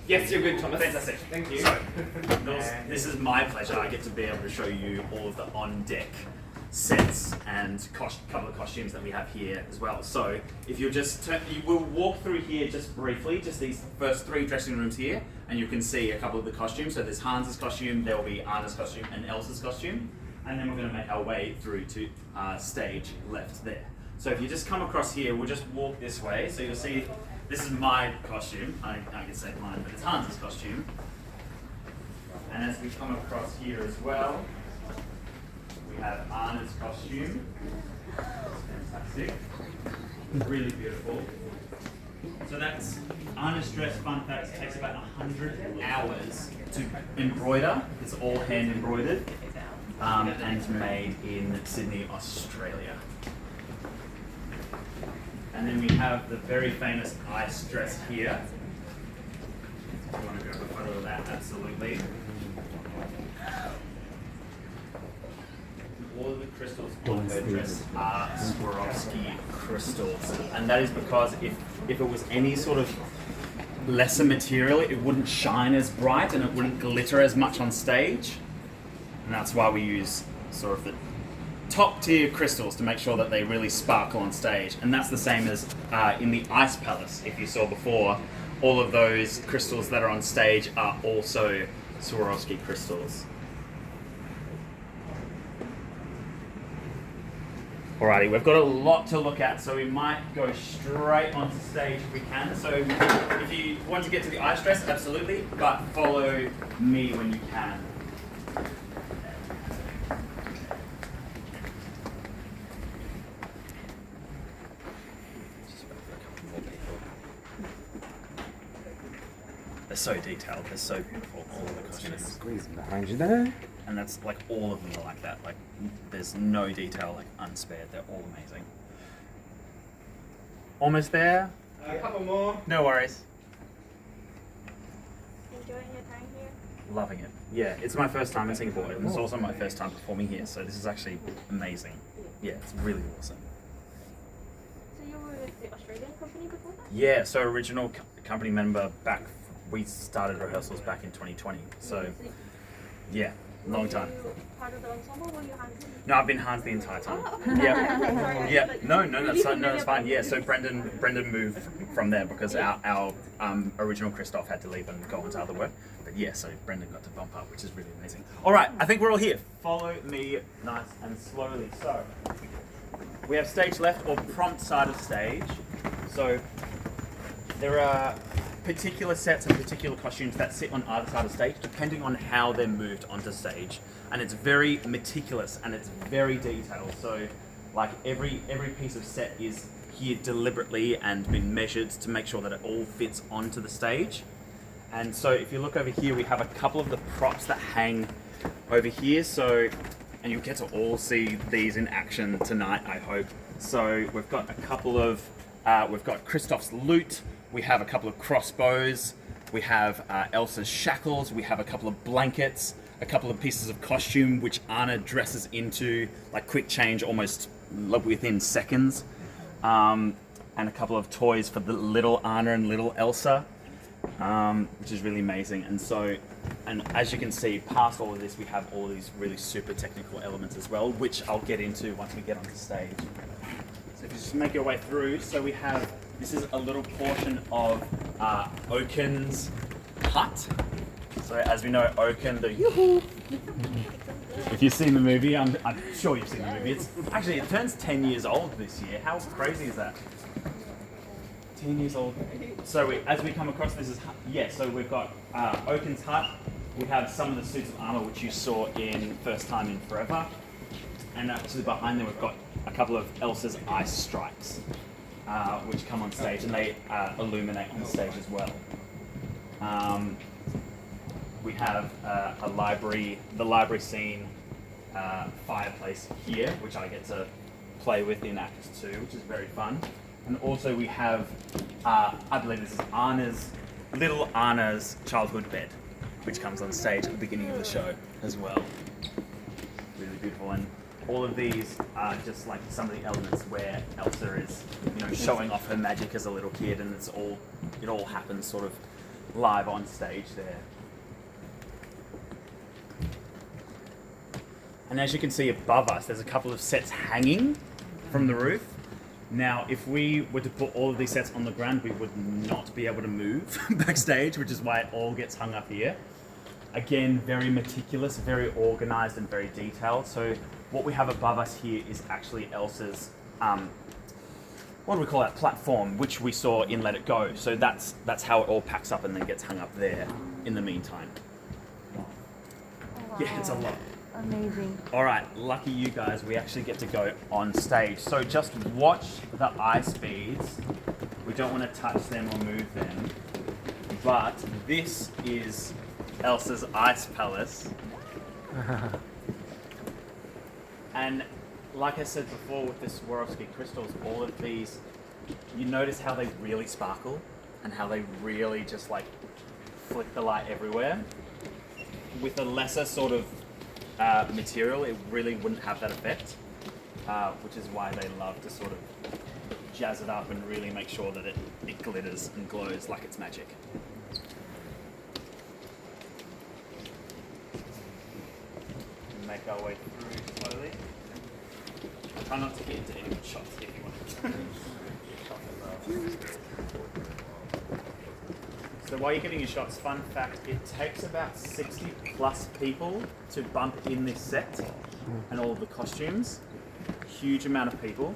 Yes, you're good, Thomas. Fantastic. Thank you. So, this is my pleasure. I get to be able to show you all of the on-deck sets and couple of costumes that we have here as well. So, if you'll just we'll walk through here just briefly, just these first 3 dressing rooms here, and you can see a couple of the costumes. So there's Hans's costume, there will be Anna's costume, and Elsa's costume. And then we're going to make our way through to stage left there. So if you just come across here, we'll just walk this way. So you'll see, this is my costume. I can say mine, but it's Hans's costume. And as we come across here as well, we have Anna's costume. It's fantastic. Really beautiful. So that's Anna's dress, fun fact, takes about 100 hours to embroider. It's all hand embroidered. And it's made in Sydney, Australia. And then we have the very famous ice dress here. If you want to grab a photo of that, absolutely. All of the crystals on her dress are Swarovski crystals. And that is because if it was any sort of lesser material, it wouldn't shine as bright and it wouldn't glitter as much on stage. And that's why we use sort of the top tier crystals to make sure that they really sparkle on stage. And that's the same as in the Ice Palace, if you saw before. All of those crystals that are on stage are also Swarovski crystals. Alrighty, we've got a lot to look at, so we might go straight onto stage if we can. So if you want to get to the ice dress, absolutely, but follow me when you can. They're so detailed, they're so beautiful, all of the costumes. Squeeze behind you there. And that's like all of them are like that. Like there's no detail like unspared. They're all amazing. Almost there. A couple more. No worries. Enjoying your time here? Loving it. Yeah, it's my first time in Singapore, and it's also my first time performing here. So this is actually amazing. Yeah, it's really awesome. So you were with the Australian company before that? Yeah. So original company member back. We started rehearsals back in 2020. So yeah. Long time. Were you part of the ensemble or were you Hans? No, I've been Hans the entire time. Oh, okay. Yeah. Sorry, Yeah. like, That's fine. Yeah. So Brendan moved from there because our original Christoph had to leave and go on to other work. But yeah, so Brendan got to bump up, which is really amazing. All right, I think we're all here. Follow me nice and slowly. So we have stage left or prompt side of stage. So there are particular sets and particular costumes that sit on either side of stage depending on how they're moved onto stage, and it's very meticulous and it's very detailed. So like every piece of set is here deliberately and been measured to make sure that it all fits onto the stage. And so if you look over here, we have a couple of the props that hang over here, so and you'll get to all see these in action tonight, I hope. So we've got a couple of we've got Christoph's lute. We have a couple of crossbows, we have Elsa's shackles, we have a couple of blankets, a couple of pieces of costume which Anna dresses into, like quick change almost within seconds, and a couple of toys for the little Anna and little Elsa, which is really amazing. And as you can see, past all of this, we have all these really super technical elements as well, which I'll get into once we get onto stage. So if you just make your way through, so we have, this is a little portion of Oaken's hut. So as we know, Oaken, the yoo-hoo. If you've seen the movie, I'm sure you've seen the movie. It's actually, it turns 10 years old this year. How crazy is that? 10 years old. So as we come across, this is, so we've got Oaken's hut. We have some of the suits of armor which you saw in First Time in Forever. And actually behind there we've got a couple of Elsa's ice strikes, which come on stage and they illuminate on stage as well. We have a library, the library scene fireplace here, which I get to play with in Act 2, which is very fun. And also we have, I believe this is little Anna's childhood bed, which comes on stage at the beginning of the show as well. Really beautiful. And all of these are just like some of the elements where Elsa is, showing off her magic as a little kid, and it all happens sort of live on stage there. And as you can see above us, there's a couple of sets hanging from the roof. Now, if we were to put all of these sets on the ground, we would not be able to move backstage, which is why it all gets hung up here. Again, very meticulous, very organized, and very detailed. So what we have above us here is actually Elsa's, what do we call that, platform, which we saw in Let It Go. So that's how it all packs up and then gets hung up there in the meantime. Wow. Yeah, it's a lot. Amazing. All right, lucky you guys, we actually get to go on stage. So just watch the ice beads. We don't want to touch them or move them. But this is Elsa's ice palace. And like I said before with the Swarovski crystals, all of these, you notice how they really sparkle and how they really just like flick the light everywhere. With a lesser sort of material, it really wouldn't have that effect, which is why they love to sort of jazz it up and really make sure that it glitters and glows like it's magic. Make our way through slowly. Try not to get into any shots if you want. So while you're getting your shots, fun fact, it takes about 60 plus people to bump in this set and all of the costumes. Huge amount of people.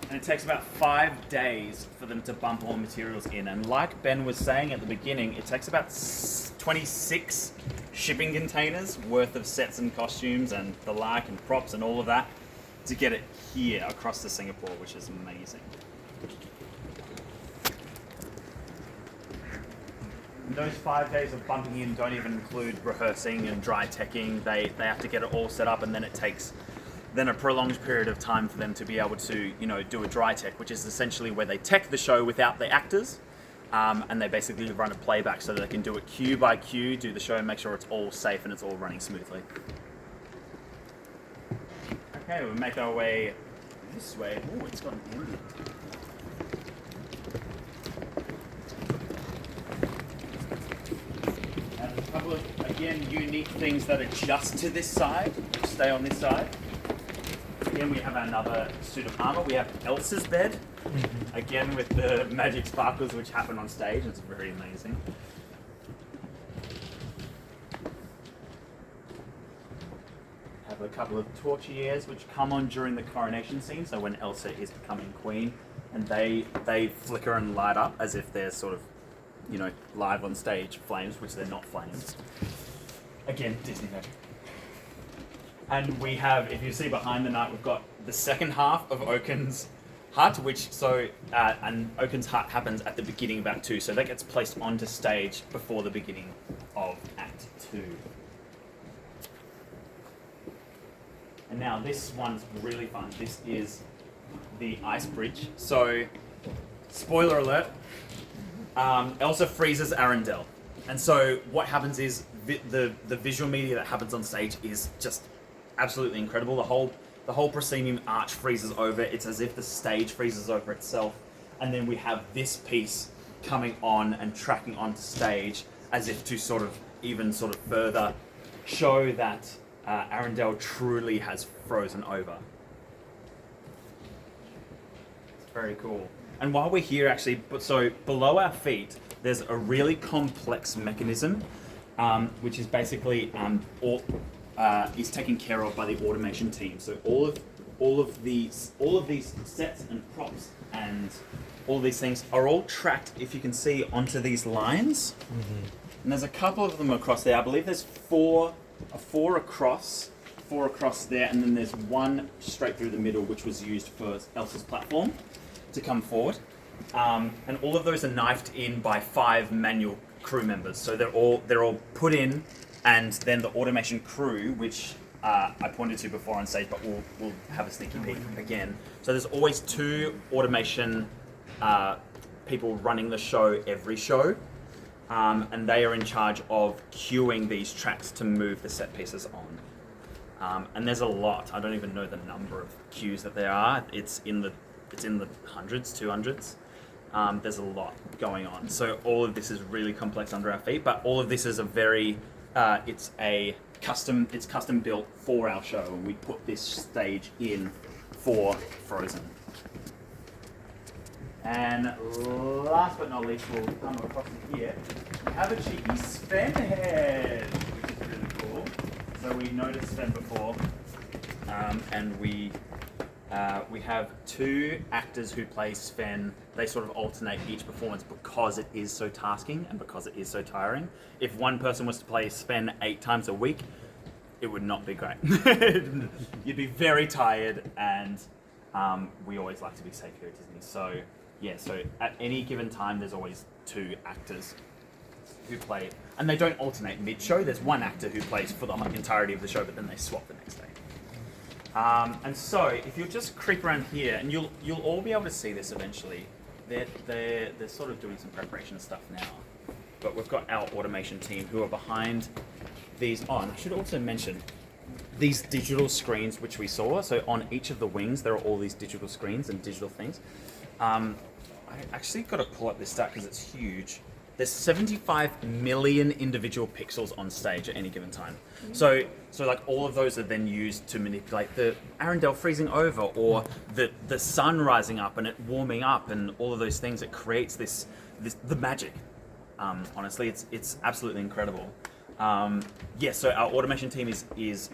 And it takes about 5 days for them to bump all materials in. And like Ben was saying at the beginning, it takes about 26 shipping containers worth of sets and costumes and the like and props and all of that to get it here across to Singapore, which is amazing. And those 5 days of bumping in don't even include rehearsing and dry teching. They have to get it all set up, and then it takes then a prolonged period of time for them to be able to, you know, do a dry tech, which is essentially where they tech the show without the actors, and they basically run a playback so that they can do it cue by cue, do the show and make sure it's all safe and it's all running smoothly. Okay, we'll make our way this way. Oh, it's got an end. And a couple of, again, unique things that adjust to this side, stay on this side. Again, we have another suit of armor. We have Elsa's bed, again with the magic sparkles which happen on stage. It's very amazing. Have a couple of torchieres which come on during the coronation scene, so when Elsa is becoming queen, and they flicker and light up as if they're sort of, you know, live on stage flames, which they're not flames. Again, Disney magic. And we have, if you see behind the night, we've got the second half of Oaken's hut, which, and Oaken's hut happens at the beginning of Act 2, so that gets placed onto stage before the beginning of Act 2. And now this one's really fun. This is the ice bridge. So, spoiler alert, Elsa freezes Arendelle. And so what happens is the visual media that happens on stage is just absolutely incredible. The whole proscenium arch freezes over. It's as if the stage freezes over itself. And then we have this piece coming on and tracking onto stage as if to sort of further show that Arendelle truly has frozen over. It's very cool. And while we're here actually, so below our feet, there's a really complex mechanism, which is basically is taken care of by the automation team. So all of these sets and props and all these things are all tracked, if you can see, onto these lines. Mm-hmm. And there's a couple of them across there. I believe there's four across there, and then there's one straight through the middle, which was used for Elsa's platform to come forward. And all of those are knifed in by 5 manual crew members. So they're all put in, and then the automation crew, which I pointed to before on stage, but we'll have a sneaky peek again. So there's always 2 automation people running the show every show, and they are in charge of queuing these tracks to move the set pieces on. And there's a lot. I don't even know the number of queues that there are. It's in the hundreds, 200s. there's a lot going on. So all of this is really complex under our feet, but all of this is a very, it's custom built for our show, and we put this stage in for Frozen. And last but not least, we'll come across here. We have a cheeky Sven head, which is really cool. So we noticed Sven before, and we have two actors who play Sven. They sort of alternate each performance because it is so tasking and because it is so tiring. If one person was to play Sven 8 times a week, it would not be great. You'd be very tired, and we always like to be safe here at Disney. So yeah, so at any given time, there's always 2 actors who play, and they don't alternate mid-show. There's one actor who plays for the entirety of the show, but then they swap the next day. And so, if you'll just creep around here, and you'll all be able to see this eventually. They're sort of doing some preparation stuff now, but we've got our automation team who are behind these. Oh, and I should also mention these digital screens which we saw. So on each of the wings, there are all these digital screens and digital things. I actually got to pull up this stat because it's huge. There's 75 million individual pixels on stage at any given time. So like all of those are then used to manipulate the Arendelle freezing over, or the sun rising up and it warming up, and all of those things. It creates the magic. Honestly, it's absolutely incredible. So our automation team is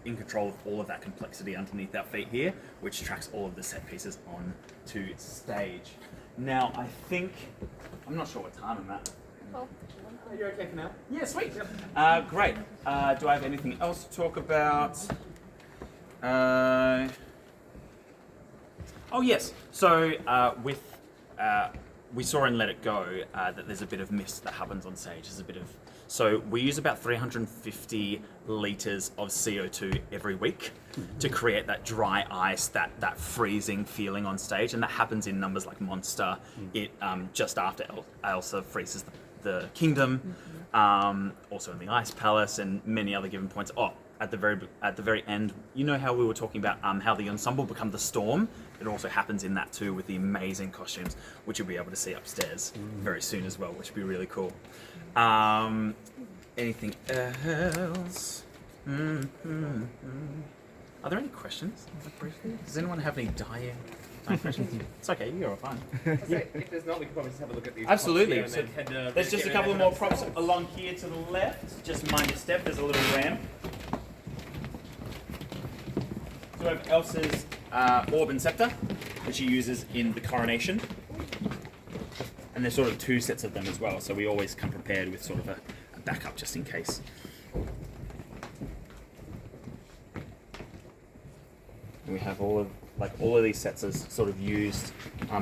in control of all of that complexity underneath our feet here, which tracks all of the set pieces onto stage. Now, I'm not sure what time I'm at. Oh. You're okay for now? Yeah, sweet. Great. Do I have anything else to talk about? Oh, yes. So we saw in Let It Go that there's a bit of mist that happens on stage. So we use about 350 litres of CO2 every week to create that dry ice, that freezing feeling on stage, and that happens in numbers like Monster. It just after Elsa freezes the kingdom, also in the Ice Palace, and many other given points. Oh, at the very end, you know how we were talking about how the ensemble become the storm? It also happens in that too, with the amazing costumes, which you'll be able to see upstairs very soon as well, which will be really cool. Anything else? Are there any questions? Does anyone have any dying questions? It's okay, you're all fine. If there's not, we could probably just have a look at these. Absolutely. props here and then There's just a couple of more props along here to the left. Just mind your step. There's a little ramp. So we have Elsa's orb and scepter, which she uses in the coronation. And there's sort of 2 sets of them as well, so we always come prepared with sort of a backup just in case. And we have all of these sets as sort of used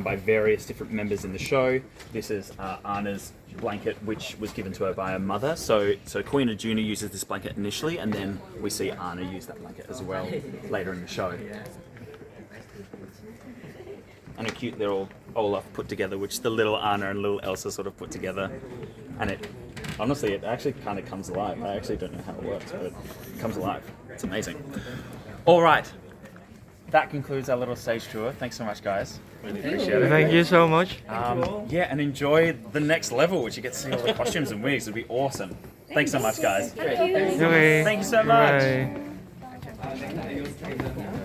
by various different members in the show. This is Anna's blanket, which was given to her by her mother. So Queen Jr. uses this blanket initially, and then we see Anna use that blanket as well later in the show. And a cute little Olaf put together, which the little Anna and little Elsa sort of put together. And it actually kind of comes alive. I actually don't know how it works, but it comes alive. It's amazing. All right. That concludes our little stage tour. Thanks so much, guys. Really appreciate it. Thank you so much. Yeah, and enjoy the next level, which you get to see all the costumes and wigs. It'll be awesome. Thanks so much, guys. Okay. Thank you so much. Bye.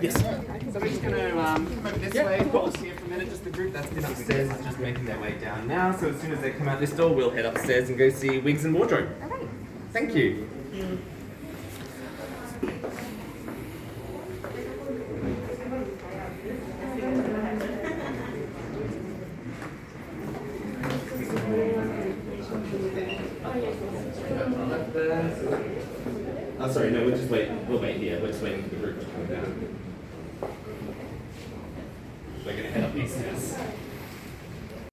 Yes. So we're just going to come over this way. Pause here for a minute. Just the group that's been upstairs is just making their way down now. So as soon as they come out this door, we'll head upstairs and go see wigs and wardrobe. Okay. Thank you. Oh, sorry, no, we'll wait here. We're just waiting for the group to come down. We're going to head up these stairs.